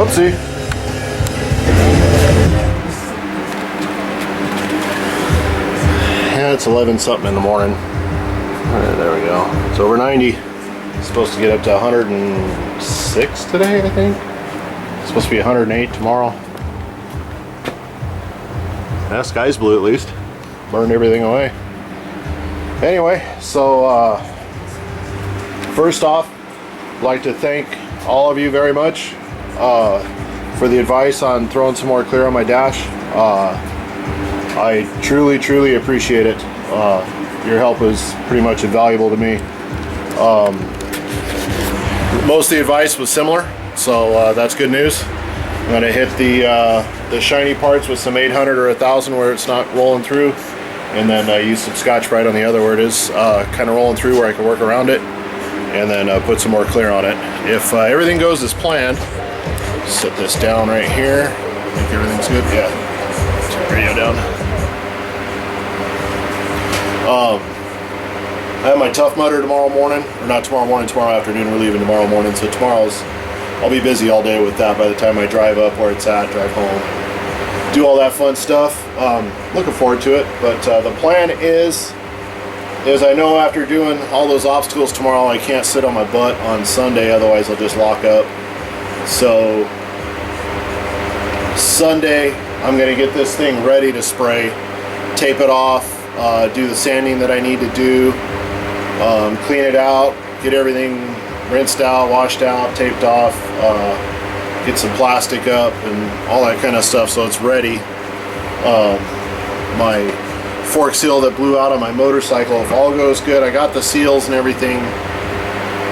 Whoopsie. Yeah, it's 11 something in the morning. Alright, there we go. It's over 90. It's supposed to get up to 106 today, I think. It's supposed to be 108 tomorrow. Yeah, sky's blue at least. Burned everything away. Anyway, so first off, I'd like to thank all of you very much for the advice on throwing some more clear on my dash. I truly appreciate it. Your help is pretty much invaluable to me. Most of the advice was similar, so that's good news. I'm going to hit the shiny parts with some 800 or 1000 where it's not rolling through, and then use some Scotch-Brite on the other where it is kind of rolling through, where I can work around it, and then put some more clear on it. If everything goes as planned, set this down right here. I think everything's good. Yeah, turn the radio down. I have my Tough Mudder tomorrow morning, or not tomorrow morning, tomorrow afternoon. We're leaving tomorrow morning, so I'll be busy all day with that by the time I drive up where it's at, drive home, do all that fun stuff. Looking forward to it, but the plan is I know after doing all those obstacles tomorrow, I can't sit on my butt on Sunday, otherwise I'll just lock up. So Sunday, I'm going to get this thing ready to spray, tape it off, do the sanding that I need to do, clean it out, get everything rinsed out, washed out, taped off, get some plastic up and all that kind of stuff so it's ready. My fork seal that blew out on my motorcycle, if all goes good, I got the seals and everything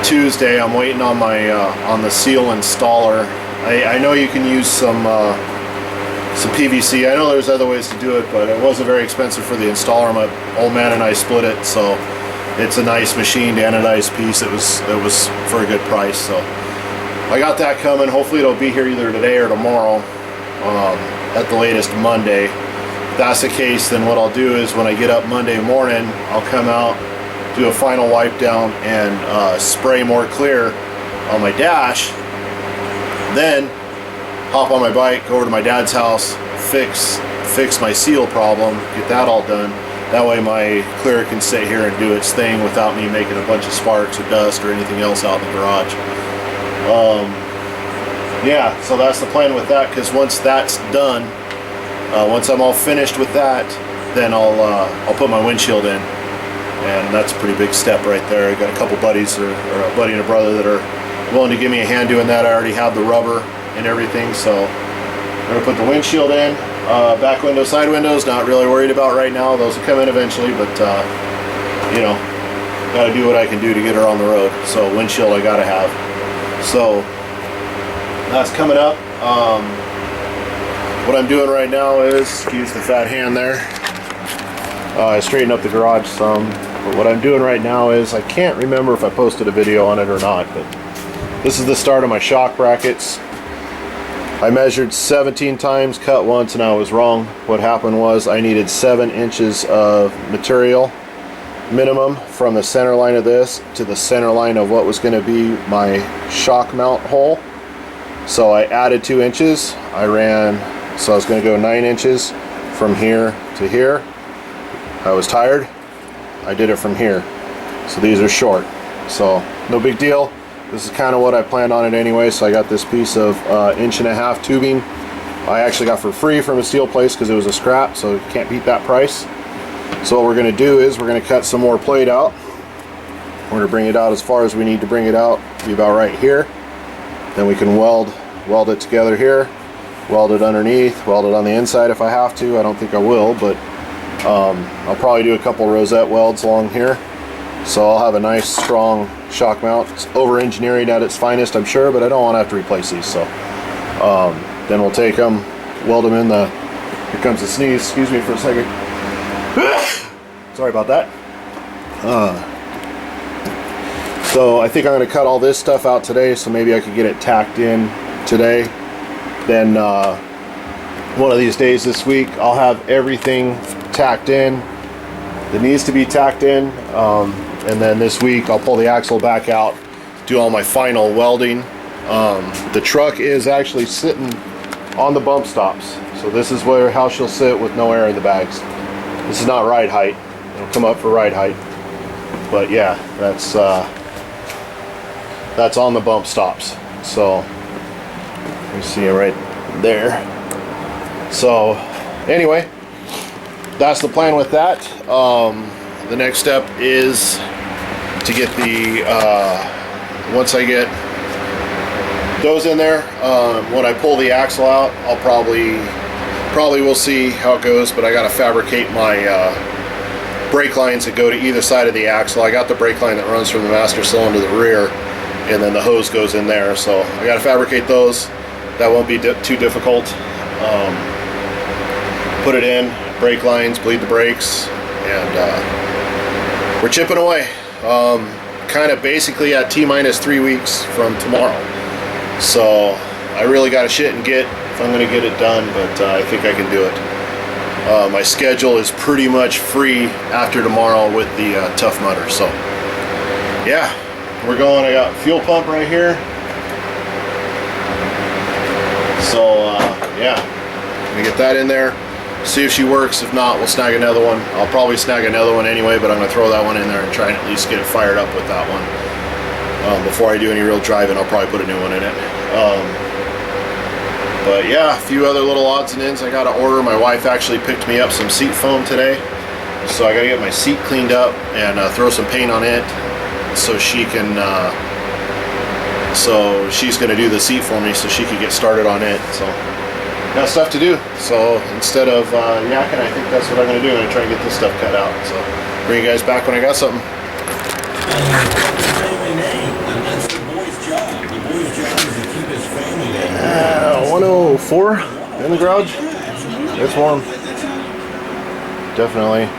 Tuesday. I'm waiting on my on the seal installer. I know you can use some PVC. I know there's other ways to do it, but it wasn't very expensive for the installer. My old man and I split it, so it's a nice machined anodized piece. It was for a good price, so I got that coming. Hopefully it'll be here either today or tomorrow, at the latest Monday. If that's the case, then what I'll do is when I get up Monday morning, I'll come out, do a final wipe down, and spray more clear on my dash. Then hop on my bike, go over to my dad's house, fix my seal problem, get that all done. That way my clear can sit here and do its thing without me making a bunch of sparks or dust or anything else out in the garage. Yeah, so that's the plan with that, because once that's done, once I'm all finished with that, then I'll put my windshield in, and that's a pretty big step right there. I got a couple buddies, or a buddy and a brother, that are willing to give me a hand doing that. I already have the rubber and everything, so I'm going to put the windshield in. Back window, side windows, not really worried about right now. Those will come in eventually, but you know, got to do what I can do to get her on the road. So windshield I got to have. So that's coming up. What I'm doing right now is, excuse the fat hand there, I straightened up the garage some, but what I'm doing right now is, I can't remember if I posted a video on it or not, but this is the start of my shock brackets. I measured 17 times, cut once, and I was wrong. What happened was I needed 7 inches of material minimum from the center line of this to the center line of what was going to be my shock mount hole. So I added 2 inches. I was going to go 9 inches from here to here. I was tired. I did it from here. So these are short. So no big deal. This is kind of what I planned on it anyway, so I got this piece of 1.5 inch tubing. I actually got for free from a steel place because it was a scrap, so can't beat that price. So what we're going to do is we're going to cut some more plate out. We're going to bring it out as far as we need to bring it out, be about right here. Then we can weld it together here, weld it underneath, weld it on the inside if I have to. I don't think I will, but I'll probably do a couple rosette welds along here. So I'll have a nice strong shock mount. It's over engineering at its finest, I'm sure, but I don't want to have to replace these. So then we'll take them, weld them in the, here comes the sneeze, excuse me for a second. Sorry about that. So I think I'm going to cut all this stuff out today, so maybe I could get it tacked in today. Then one of these days this week, I'll have everything tacked in that needs to be tacked in. And then this week I'll pull the axle back out, do all my final welding, The truck is actually sitting on the bump stops. So this is where how she'll sit with no air in the bags. This is not ride height. It'll come up for ride height. But yeah, that's on the bump stops. So you see it right there. So anyway, that's the plan with that. The next step is to get the once I get those in there, when I pull the axle out, I'll probably we'll see how it goes, but I gotta fabricate my brake lines that go to either side of the axle. I got the brake line that runs from the master cylinder to the rear, and then the hose goes in there, so I gotta fabricate those. That won't be too difficult. Put it in, brake lines, bleed the brakes, and we're chipping away. Kind of basically at T-minus 3 weeks from tomorrow. So I really got to shit and get if I'm going to get it done, but I think I can do it. My schedule is pretty much free after tomorrow with the Tough Mudder. So yeah, we're going. I got fuel pump right here. So yeah, I'm gonna get that in there, see if she works. If not, we'll snag another one. I'll probably snag another one anyway, but I'm gonna throw that one in there and try and at least get it fired up with that one. Before I do any real driving, I'll probably put a new one in it. But yeah, a few other little odds and ends I gotta order. My wife actually picked me up some seat foam today, so I gotta get my seat cleaned up and throw some paint on it, so she can so she's gonna do the seat for me so she can get started on it. So got stuff to do. So instead of yakking, I think that's what I'm gonna do. I'm gonna try and get this stuff cut out. So bring you guys back when I got something. That's the boy's job. The boy's job is to keep his family name. 104 in the garage. It's warm. Definitely. I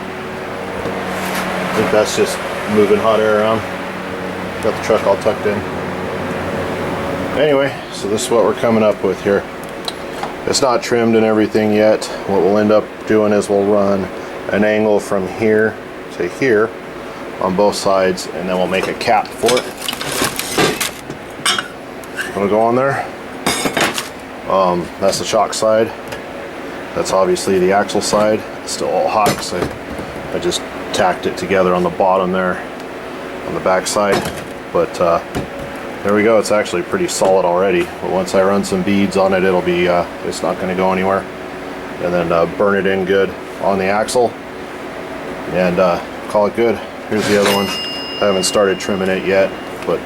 think that's just moving hot air around. Got the truck all tucked in. Anyway, so this is what we're coming up with here. It's not trimmed and everything yet. What we'll end up doing is we'll run an angle from here to here on both sides, and then we'll make a cap for it. It'll go on there. That's the shock side. That's obviously the axle side. It's still all hot because I just tacked it together on the bottom there on the back side. But there we go. It's actually pretty solid already. But once I run some beads on it, it'll be it's not going to go anywhere. And then burn it in good on the axle and call it good. Here's the other one. I haven't started trimming it yet, but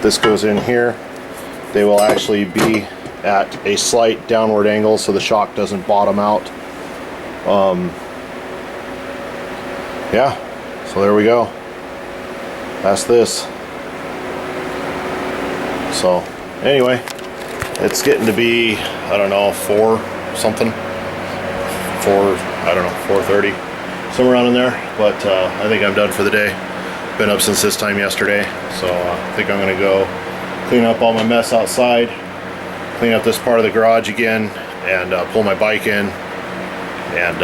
this goes in here. They will actually be at a slight downward angle so the shock doesn't bottom out. Yeah, so there we go. That's this. So anyway, it's getting to be, I don't know, 4 something. 4:30, somewhere around in there. But I think I'm done for the day. Been up since this time yesterday, so I think I'm gonna go clean up all my mess outside, clean up this part of the garage again, and pull my bike in, and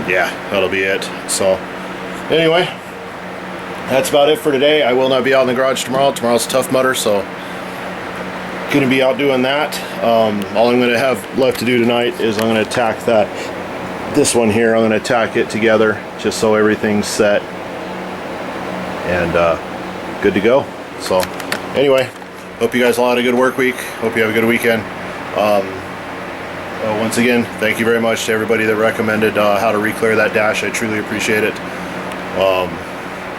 yeah, that'll be it. So anyway, that's about it for today. I will not be out in the garage tomorrow. Tomorrow's Tough Mudder, so gonna be out doing that. All I'm gonna have left to do tonight is I'm gonna tack this one here. I'm gonna tack it together just so everything's set and good to go. So anyway, hope you guys all had a good work week. Hope you have a good weekend. Once again, thank you very much to everybody that recommended how to re-clear that dash. I truly appreciate it.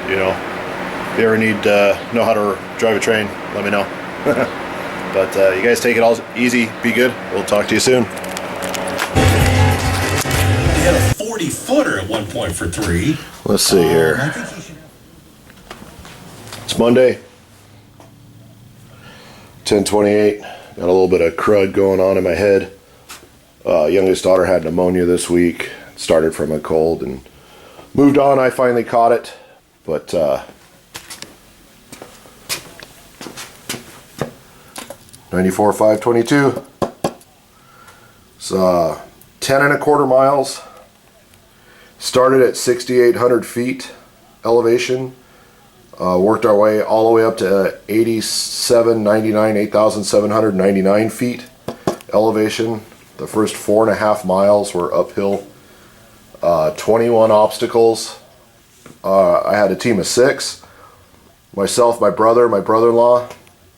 You know, if you ever need to know how to drive a train, let me know. But you guys take it all easy, be good. We'll talk to you soon. He had a 40-footer at one point for 3. Let's see here. It's Monday, 10:28. Got a little bit of crud going on in my head. Youngest daughter had pneumonia this week. It started from a cold and moved on. I finally caught it, but 94,522. It's 10.25 miles. Started at 6,800 feet elevation. Worked our way all the way up to 8,799 feet elevation. The first 4.5 miles were uphill. 21 obstacles. I had a team of 6. Myself, my brother, my brother-in-law,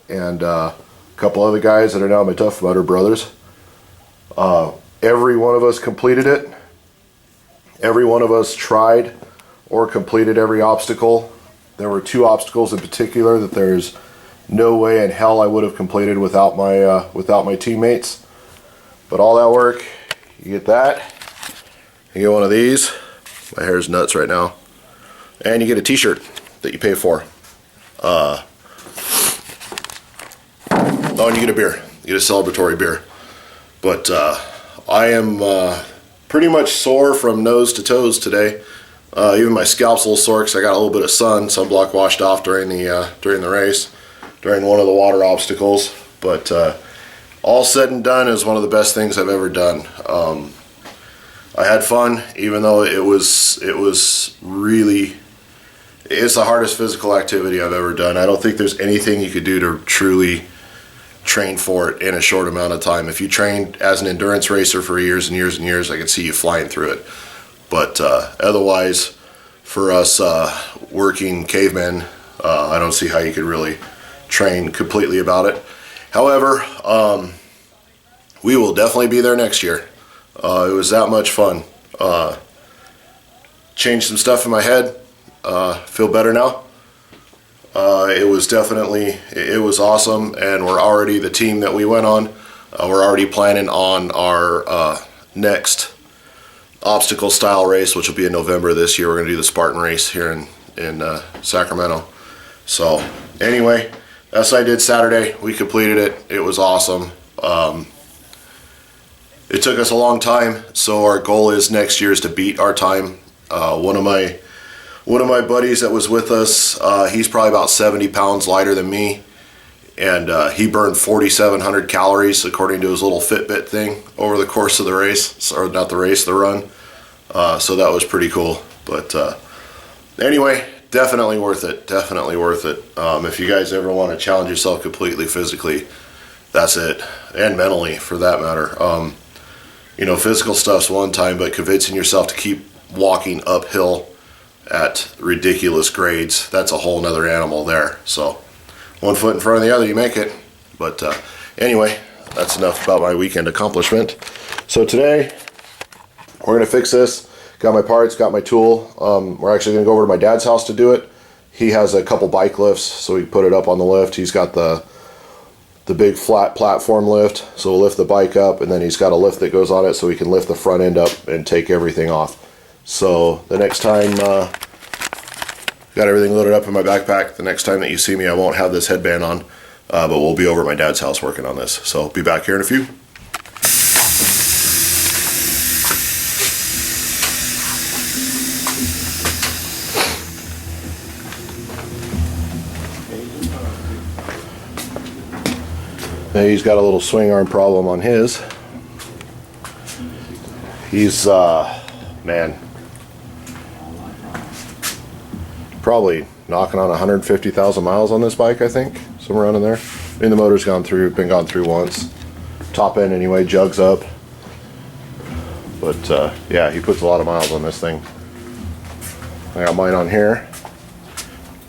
and a couple other guys that are now my Tough Mudder brothers. Every one of us completed it. Every one of us tried or completed every obstacle. There were 2 obstacles in particular that there's no way in hell I would have completed without my teammates. But all that work, you get that. You get one of these. My hair's nuts right now. And you get a t-shirt that you pay for. Oh, and you get a beer. You get a celebratory beer. But I am pretty much sore from nose to toes today. Even my scalp's a little sore because I got a little bit of sunblock washed off during the race, during one of the water obstacles. But all said and done, is one of the best things I've ever done. I had fun, even though it was really, it's the hardest physical activity I've ever done. I don't think there's anything you could do to truly train for it in a short amount of time. If you trained as an endurance racer for years and years and years, I could see you flying through it. But otherwise, for us working cavemen, I don't see how you could really train completely about it. However, we will definitely be there next year. It was that much fun. Changed some stuff in my head. Feel better now. It was definitely, it was awesome, and we're already, the team that we went on, we're already planning on our next obstacle style race, which will be in November this year. We're going to do the Spartan race here in Sacramento. So anyway, that's what I did Saturday. We completed it. It was awesome. It took us a long time, so our goal is next year is to beat our time. One of my buddies that was with us, he's probably about 70 pounds lighter than me, and he burned 4,700 calories according to his little Fitbit thing over the course of the race, or not the race, the run. So that was pretty cool. But anyway, definitely worth it. Definitely worth it. If you guys ever want to challenge yourself completely physically, that's it, and mentally for that matter. You know, physical stuff's one time, but convincing yourself to keep walking uphill at ridiculous grades, that's a whole nother animal there. So one foot in front of the other, you make it. But anyway, that's enough about my weekend accomplishment. So today we're gonna fix this. Got my parts, got my tool. We're actually gonna go over to my dad's house to do it. He has a couple bike lifts, so we put it up on the lift. He's got the big flat platform lift, so we'll lift the bike up, and then he's got a lift that goes on it so we can lift the front end up and take everything off. So the next time, got everything loaded up in my backpack, the next time that you see me, I won't have this headband on, but we'll be over at my dad's house working on this. So I'll be back here in a few. Now he's got a little swing arm problem on his. He's, man, probably knocking on 150,000 miles on this bike, I think, somewhere around in there. I mean, the motor's been gone through once. Top end anyway, jugs up. But yeah, he puts a lot of miles on this thing. I got mine on here.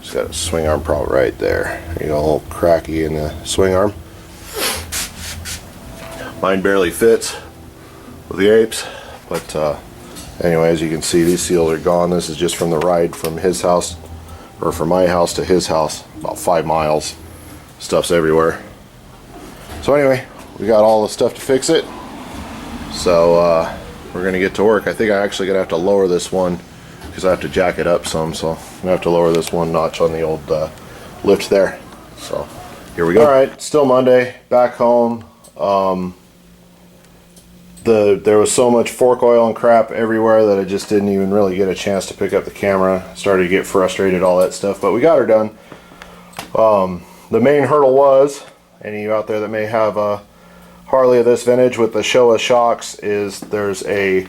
Just got a swing arm problem right there. You know, a little cracky in the swing arm. Mine barely fits with the apes, but anyway, as you can see, these seals are gone. This is just from the ride from his house, or from my house to his house, about 5 miles. Stuff's everywhere. So anyway, we got all the stuff to fix it. So we're gonna get to work. I think I'm actually gonna have to lower this one because I have to jack it up some. So I'm gonna have to lower this one notch on the old lift there. So here we go. All right, still Monday, back home. There was so much fork oil and crap everywhere that I just didn't even really get a chance to pick up the camera. Started to get frustrated, all that stuff, but we got her done. The main hurdle was, any of you out there that may have a Harley of this vintage with the Showa shocks, is there's a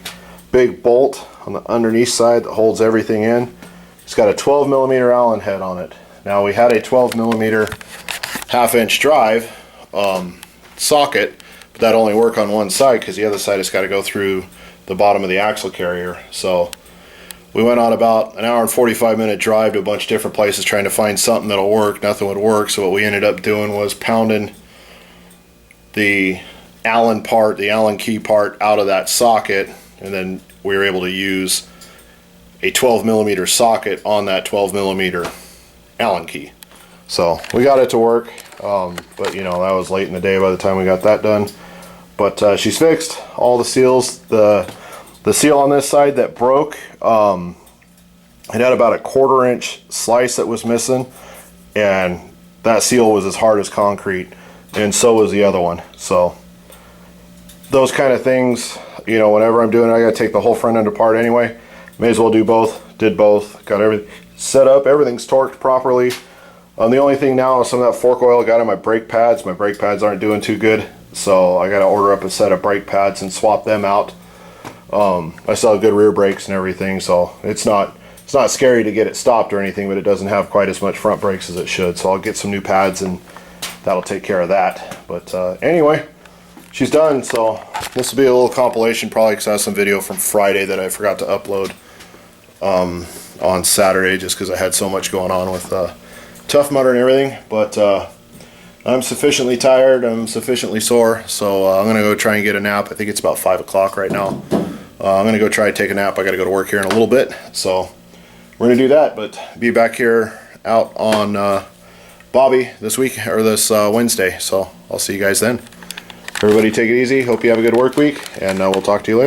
big bolt on the underneath side that holds everything in. It's got a 12mm Allen head on it, Now we had a 12 millimeter 1/2-inch drive socket, but that only work on one side because the other side has got to go through the bottom of the axle carrier. So we went on about an hour and 45-minute drive to a bunch of different places trying to find something that'll work. Nothing would work, so what we ended up doing was pounding the Allen part, the Allen key part, out of that socket, and then we were able to use a 12 millimeter socket on that 12 millimeter Allen key. So we got it to work, but you know, that was late in the day by the time we got that done. But she's fixed all the seals. The seal on this side that broke, it had about a 1/4 inch slice that was missing, and that seal was as hard as concrete, and so was the other one. So those kind of things, you know, whenever I'm doing it, I gotta take the whole front end apart anyway. May as well do both. Did both. Got everything set up. Everything's torqued properly. The only thing now is some of that fork oil I got on my brake pads. My brake pads aren't doing too good, so I gotta order up a set of brake pads and swap them out. I still have good rear brakes and everything, so it's not scary to get it stopped or anything, but it doesn't have quite as much front brakes as it should. So I'll get some new pads and that'll take care of that. But anyway, she's done. So this will be a little compilation, probably because I have some video from Friday that I forgot to upload on Saturday, just because I had so much going on with Tough Mudder and everything. But I'm sufficiently tired, I'm sufficiently sore, so I'm gonna go try and get a nap. I think it's about 5 o'clock right now. I'm gonna go try to take a nap. I gotta go to work here in a little bit, so we're gonna do that. But be back here out on Bobby this week, or this Wednesday, so I'll see you guys then. Everybody take it easy. Hope you have a good work week, and we'll talk to you later.